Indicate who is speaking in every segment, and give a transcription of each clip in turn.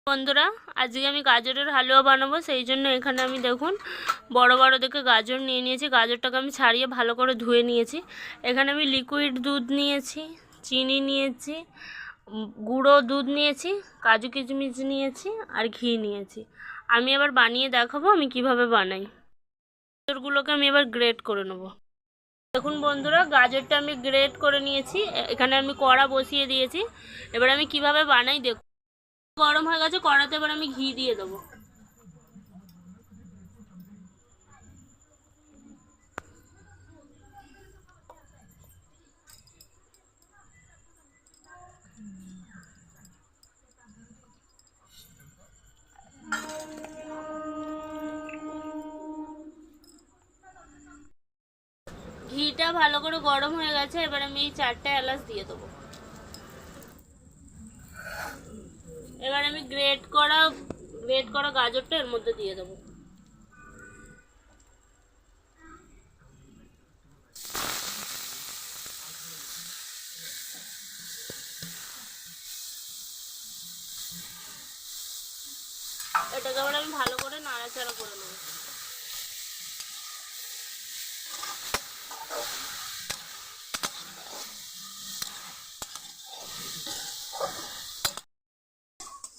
Speaker 1: বন্ধুরা, আজকে আমি গাজরের হালুয়া বানাবো। সেই জন্য এখানে আমি দেখুন বড় বড় দেখে গাজর নিয়ে নিয়েছি। গাজরটাকে আমি ছাড়িয়ে ভালো করে ধুয়ে নিয়েছি। এখানে আমি লিকুইড দুধ নিয়েছি, চিনি নিয়েছি, গুঁড়ো দুধ নিয়েছি, কাজু কিশমিশ নিয়েছি আর ঘি নিয়েছি। আমি এবার বানিয়ে দেখাবো আমি কিভাবে বানাই। গাজরগুলোকে আমি এবার গ্রেট করে নেব। দেখুন বন্ধুরা, গাজরটা আমি গ্রেট করে নিয়েছি। এখানে আমি কড়া বসিয়ে দিয়েছি। এবার আমি কিভাবে বানাই দেখুন। গরম হয়ে গেছে, কড়াতে এবার আমি ঘি দিয়ে দেবো। ঘিটা ভালো করে গরম হয়ে গেছে, এবার আমি এই 4টে এলাচ দিয়ে দেবো। এবার আমি গ্রেট করা গাজরটা এর মধ্যে দিয়ে দেবো। এটাকে এবার আমি ভালো করে নাড়াচাড়া করে নেব।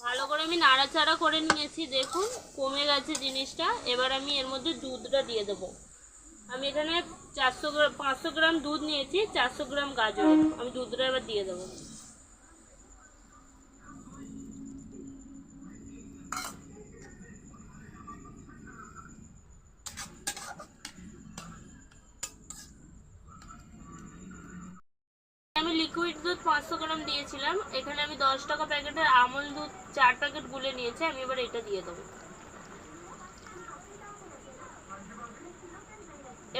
Speaker 1: ভালো করে আমি নাড়াচাড়া করে নিয়েছি। দেখুন কমে গেছে জিনিসটা। এবার আমি এর মধ্যে দুধটা দিয়ে দেবো। আমি এখানে 500 গ্রাম দুধ নিয়েছি, 400 গ্রাম গাজর। আমি দুধটা এবার দিয়ে দেবো। আমি লিকুইড দুধ 500 গ্রাম দিয়েছিলাম। এখানে আমি 10 টাকা প্যাকেটের আমল দুধ 4 প্যাকেট গুলে নিয়েছি। আমি এবার এটা দিয়ে দেবো।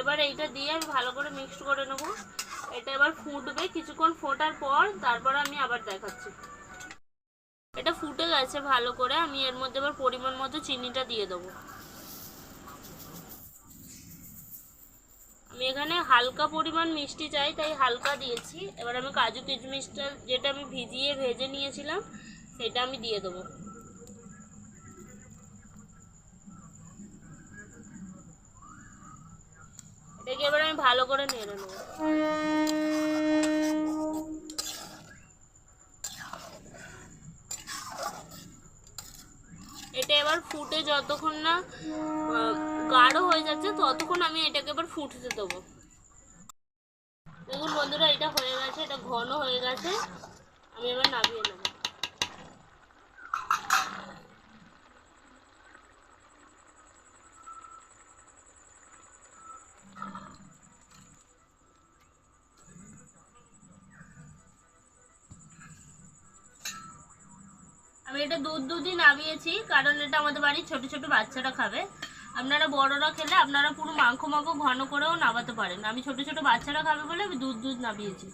Speaker 1: এবার এইটা দিয়ে আমি ভালো করে মিক্সড করে নেব। এটা এবার ফুটবে, কিছুক্ষণ ফোটার পর তারপর আমি আবার দেখাচ্ছি। এটা ফুটে গেছে ভালো করে। আমি এর মধ্যে এবার পরিমাণ মতো চিনিটা দিয়ে দেবো। আমি এখানে হালকা পরিমাণ মিষ্টি চাই, তাই হালকা দিয়েছি। এবার আমি কাজু কিশমিশটা যেটা আমি ভেজে নিয়েছিলাম সেটা আমি দিয়ে দেবো। এটাকে এবার আমি ভালো করে নেড়ে নেব। এটা এবার ফুটে যতক্ষণ না গাঢ় হয়ে যাচ্ছে ততক্ষণ আমি এটাকে এবার ফুটতে দেবো। দেখুন বন্ধুরা, এটা হয়ে গেছে, এটা ঘন হয়ে গেছে। আমি এবার নামিয়ে নেব। আমি এটা দুধই নামিয়েছি, কারণ এটা আমাদের বাড়ির ছোট ছোট বাচ্চারা খাবে। আপনারা বড়রা খেলে আপনারা পুরো মাখো মাখো ঘন করেও নামাতে পারেন। আমি ছোট ছোট বাচ্চারা খাবে বলে আমি দুধ নামিয়েছি।